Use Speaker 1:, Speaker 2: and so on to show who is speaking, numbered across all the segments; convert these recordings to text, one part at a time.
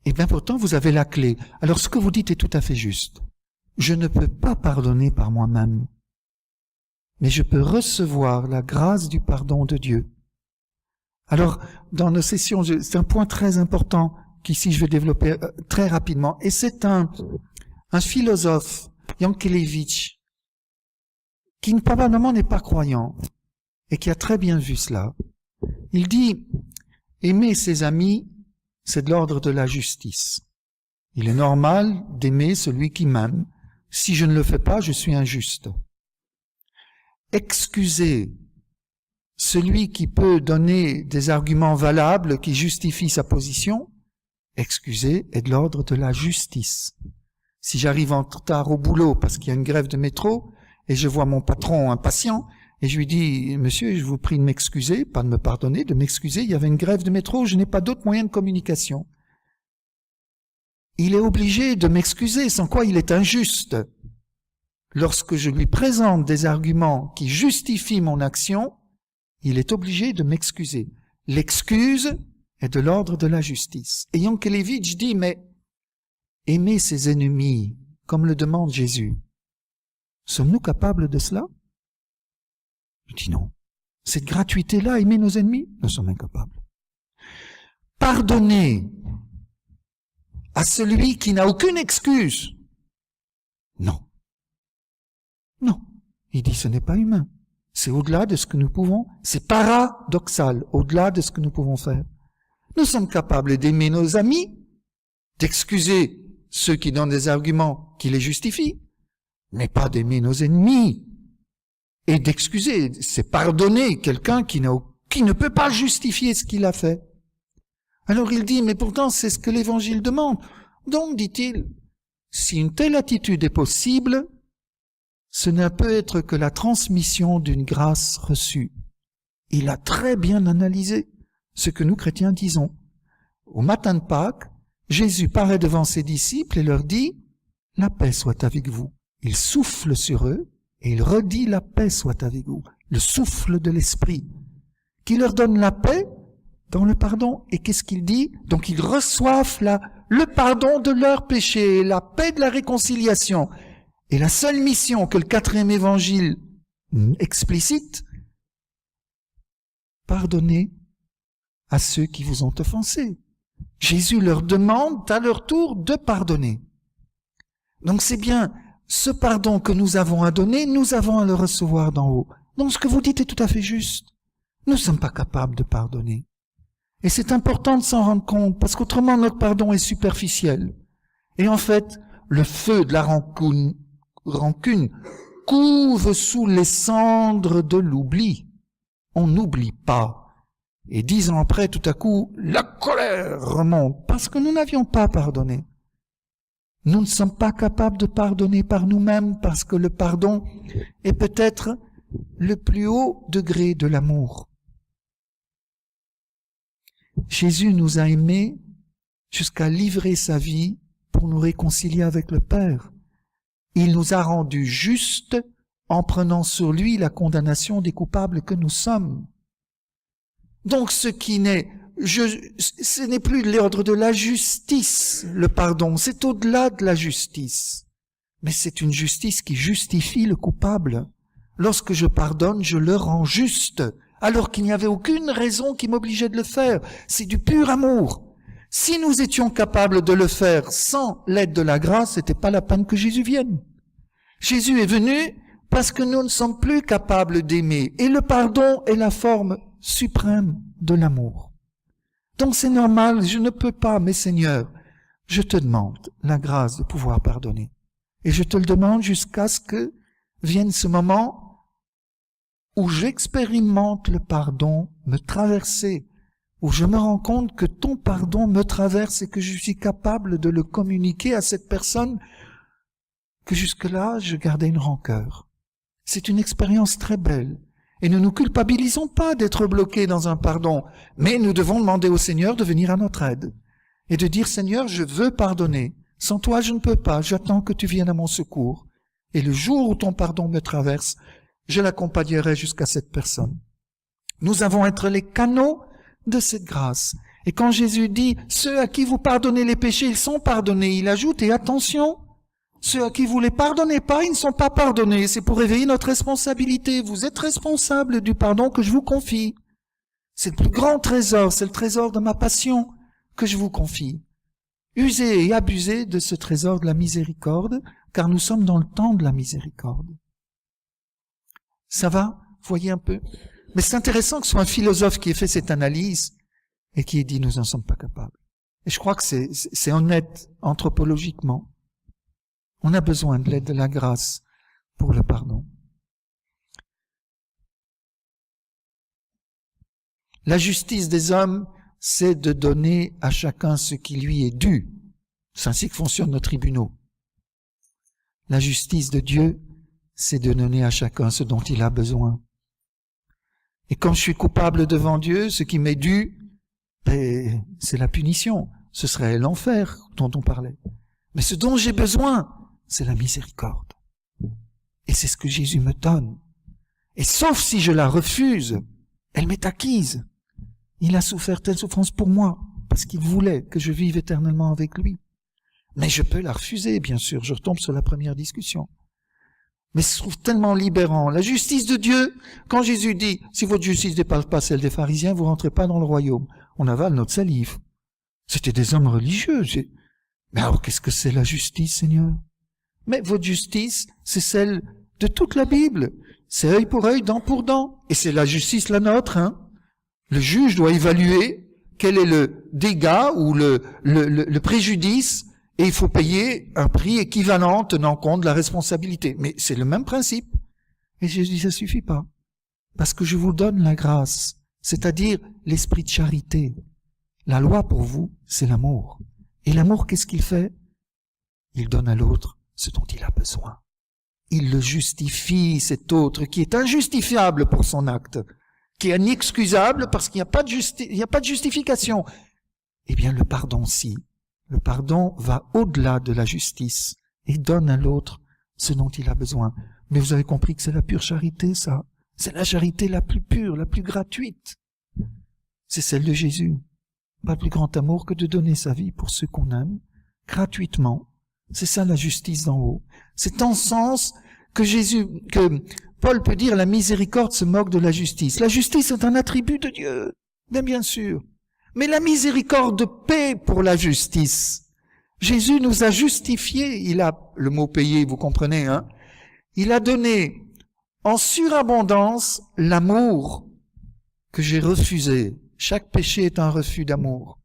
Speaker 1: Et bien pourtant, vous avez la clé. Alors ce que vous dites est tout à fait juste. Je ne peux pas pardonner par moi-même, mais je peux recevoir la grâce du pardon de Dieu. Alors, dans nos sessions, c'est un point très important qu'ici je vais développer très rapidement. Et c'est un philosophe, Yankelevitch, qui probablement n'est pas croyant et qui a très bien vu cela. Il dit, aimer ses amis, c'est de l'ordre de la justice. Il est normal d'aimer celui qui m'aime. Si je ne le fais pas, je suis injuste. Excuser celui qui peut donner des arguments valables qui justifient sa position, excuser est de l'ordre de la justice. Si j'arrive en retard au boulot parce qu'il y a une grève de métro et je vois mon patron impatient et je lui dis « Monsieur, je vous prie de m'excuser, pas de me pardonner, de m'excuser, il y avait une grève de métro, je n'ai pas d'autre moyen de communication. » Il est obligé de m'excuser, sans quoi il est injuste. Lorsque je lui présente des arguments qui justifient mon action, il est obligé de m'excuser. L'excuse est de l'ordre de la justice. Et Yankelevitch dit, mais aimer ses ennemis, comme le demande Jésus, sommes-nous capables de cela? Je dis non. Cette gratuité-là, aimer nos ennemis, nous sommes incapables. Pardonner à celui qui n'a aucune excuse, non. Non. Il dit, ce n'est pas humain. C'est au-delà de ce que nous pouvons, c'est paradoxal, au-delà de ce que nous pouvons faire. Nous sommes capables d'aimer nos amis, d'excuser ceux qui donnent des arguments qui les justifient, mais pas d'aimer nos ennemis. Et d'excuser, c'est pardonner quelqu'un qui ne peut pas justifier ce qu'il a fait. Alors il dit, mais pourtant c'est ce que l'Évangile demande. Donc, dit-il, si une telle attitude est possible, ce ne peut être que la transmission d'une grâce reçue. Il a très bien analysé ce que nous chrétiens disons. Au matin de Pâques, Jésus paraît devant ses disciples et leur dit « La paix soit avec vous ». Il souffle sur eux et il redit « La paix soit avec vous ». Le souffle de l'Esprit qui leur donne la paix dans le pardon. Et qu'est-ce qu'il dit? Donc ils reçoivent le pardon de leurs péchés, la paix de la réconciliation. Et la seule mission que le 4e évangile explicite, pardonnez à ceux qui vous ont offensés. Jésus leur demande à leur tour de pardonner. Donc c'est bien ce pardon que nous avons à donner, nous avons à le recevoir d'en haut. Donc ce que vous dites est tout à fait juste. Nous ne sommes pas capables de pardonner. Et c'est important de s'en rendre compte, parce qu'autrement notre pardon est superficiel. Et en fait, le feu de la rancune couve sous les cendres de l'oubli. On n'oublie pas. Et 10 ans après, tout à coup, la colère remonte, parce que nous n'avions pas pardonné. Nous ne sommes pas capables de pardonner par nous-mêmes, parce que le pardon est peut-être le plus haut degré de l'amour. Jésus nous a aimés jusqu'à livrer sa vie pour nous réconcilier avec le Père. Il nous a rendus justes en prenant sur lui la condamnation des coupables que nous sommes. Donc ce n'est plus l'ordre de la justice, le pardon, c'est au-delà de la justice. Mais c'est une justice qui justifie le coupable. Lorsque je pardonne, je le rends juste, alors qu'il n'y avait aucune raison qui m'obligeait de le faire. C'est du pur amour. Si nous étions capables de le faire sans l'aide de la grâce, c'était pas la peine que Jésus vienne. Jésus est venu parce que nous ne sommes plus capables d'aimer. Et le pardon est la forme suprême de l'amour. Donc c'est normal, je ne peux pas, mais Seigneur, je te demande la grâce de pouvoir pardonner. Et je te le demande jusqu'à ce que vienne ce moment où j'expérimente le pardon me traverser, où je me rends compte que ton pardon me traverse et que je suis capable de le communiquer à cette personne que jusque-là je gardais une rancœur. C'est une expérience très belle. Et nous ne nous culpabilisons pas d'être bloqués dans un pardon, mais nous devons demander au Seigneur de venir à notre aide et de dire « Seigneur, je veux pardonner. Sans toi, je ne peux pas. J'attends que tu viennes à mon secours. Et le jour où ton pardon me traverse, je l'accompagnerai jusqu'à cette personne. » Nous avons à être les canaux de cette grâce. Et quand Jésus dit, ceux à qui vous pardonnez les péchés, ils sont pardonnés, il ajoute, et attention, ceux à qui vous les pardonnez pas, ils ne sont pas pardonnés. C'est pour réveiller notre responsabilité. Vous êtes responsable du pardon que je vous confie. C'est le plus grand trésor, c'est le trésor de ma passion que je vous confie. Usez et abusez de ce trésor de la miséricorde, car nous sommes dans le temps de la miséricorde. Ça va? Voyez un peu? Mais c'est intéressant que ce soit un philosophe qui ait fait cette analyse et qui ait dit nous n'en sommes pas capables. Et je crois que c'est honnête anthropologiquement. On a besoin de l'aide de la grâce pour le pardon. La justice des hommes, c'est de donner à chacun ce qui lui est dû. C'est ainsi que fonctionnent nos tribunaux. La justice de Dieu, c'est de donner à chacun ce dont il a besoin. Et quand je suis coupable devant Dieu, ce qui m'est dû, c'est la punition. Ce serait l'enfer dont on parlait. Mais ce dont j'ai besoin, c'est la miséricorde. Et c'est ce que Jésus me donne. Et sauf si je la refuse, elle m'est acquise. Il a souffert telle souffrance pour moi, parce qu'il voulait que je vive éternellement avec lui. Mais je peux la refuser, bien sûr. Je retombe sur la première discussion. Mais je trouve tellement libérant. La justice de Dieu, quand Jésus dit, si votre justice ne dépasse pas celle des pharisiens, vous ne rentrez pas dans le royaume. On avale notre salive. C'était des hommes religieux. Mais alors, qu'est-ce que c'est la justice, Seigneur? Mais votre justice, c'est celle de toute la Bible. C'est œil pour œil, dent pour dent. Et c'est la justice la nôtre, hein. Le juge doit évaluer quel est le dégât ou le préjudice, et il faut payer un prix équivalent tenant compte de la responsabilité. Mais c'est le même principe. Et Jésus dit, ça suffit pas. Parce que je vous donne la grâce, c'est-à-dire l'esprit de charité. La loi pour vous, c'est l'amour. Et l'amour, qu'est-ce qu'il fait? Il donne à l'autre ce dont il a besoin. Il le justifie, cet autre, qui est injustifiable pour son acte, qui est inexcusable parce qu'il n'y a pas de justification. Eh bien, le pardon, si. Le pardon va au-delà de la justice et donne à l'autre ce dont il a besoin. Mais vous avez compris que c'est la pure charité, ça. C'est la charité la plus pure, la plus gratuite. C'est celle de Jésus. Pas plus grand amour que de donner sa vie pour ceux qu'on aime, gratuitement. C'est ça la justice d'en haut. C'est en ce sens que Paul peut dire la miséricorde se moque de la justice. La justice est un attribut de Dieu, bien sûr. Mais la miséricorde paie pour la justice. Jésus nous a justifiés. Il a, le mot payer, vous comprenez, hein? Il a donné en surabondance l'amour que j'ai refusé. Chaque péché est un refus d'amour.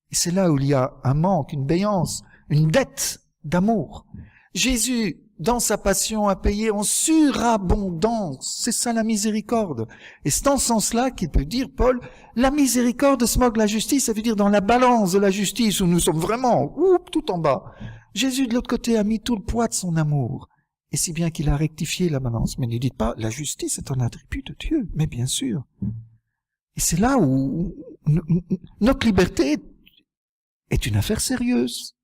Speaker 1: Et c'est là où il y a un manque, une béance, une dette d'amour. Jésus, dans sa passion, a payé en surabondance. C'est ça la miséricorde. Et c'est dans ce sens-là qu'il peut dire, Paul, la miséricorde se moque de la justice, ça veut dire dans la balance de la justice où nous sommes vraiment tout en bas. Jésus, de l'autre côté, a mis tout le poids de son amour. Et si bien qu'il a rectifié la balance. Mais ne dites pas, la justice est un attribut de Dieu. Mais bien sûr. Et c'est là où notre liberté est une affaire sérieuse.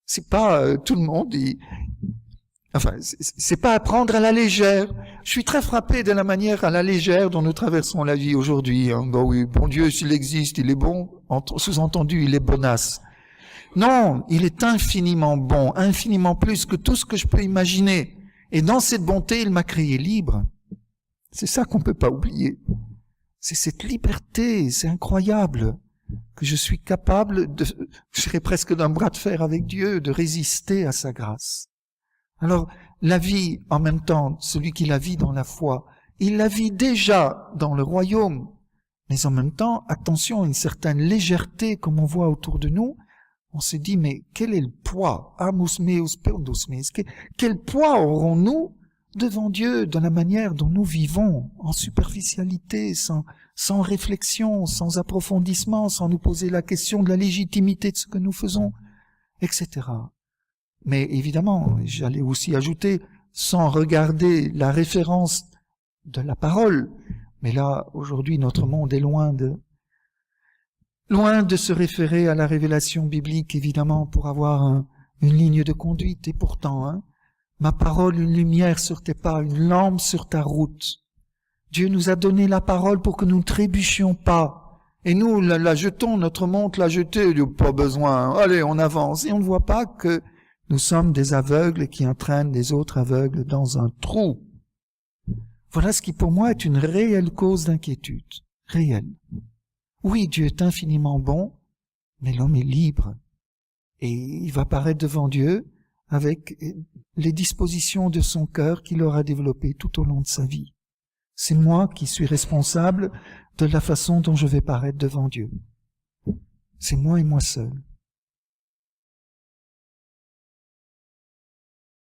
Speaker 1: C'est pas tout le monde, c'est pas à prendre à la légère. Je suis très frappé de la manière à la légère dont nous traversons la vie aujourd'hui. Hein. Bon oui, bon Dieu, s'il existe, il est bon. Sous-entendu, il est bonasse. Non, il est infiniment bon, infiniment plus que tout ce que je peux imaginer. Et dans cette bonté, il m'a créé libre. C'est ça qu'on peut pas oublier. C'est cette liberté, c'est incroyable, que je suis capable je serais presque d'un bras de fer avec Dieu, de résister à sa grâce. Alors, la vie, en même temps, celui qui la vit dans la foi, il la vit déjà dans le royaume. Mais en même temps, attention à une certaine légèreté, comme on voit autour de nous. On se dit, mais quel est le poids? Amus meus peudos meus. Quel poids aurons-nous devant Dieu dans la manière dont nous vivons, en superficialité, sans réflexion, sans approfondissement, sans nous poser la question de la légitimité de ce que nous faisons, etc. Mais évidemment, j'allais aussi ajouter, sans regarder la référence de la parole, mais là, aujourd'hui, notre monde est loin de se référer à la révélation biblique, évidemment, pour avoir une ligne de conduite, et pourtant, ma parole, une lumière sur tes pas, une lampe sur ta route. Dieu nous a donné la parole pour que nous ne trébuchions pas. Et nous, la jetons, notre montre l'a jetée, pas besoin, allez, on avance. Et on ne voit pas que nous sommes des aveugles qui entraînent des autres aveugles dans un trou. Voilà ce qui pour moi est une réelle cause d'inquiétude. Réelle. Oui, Dieu est infiniment bon, mais l'homme est libre. Et il va paraître devant Dieu avec les dispositions de son cœur qu'il aura développées tout au long de sa vie. C'est moi qui suis responsable de la façon dont je vais paraître devant Dieu. C'est moi et moi seul.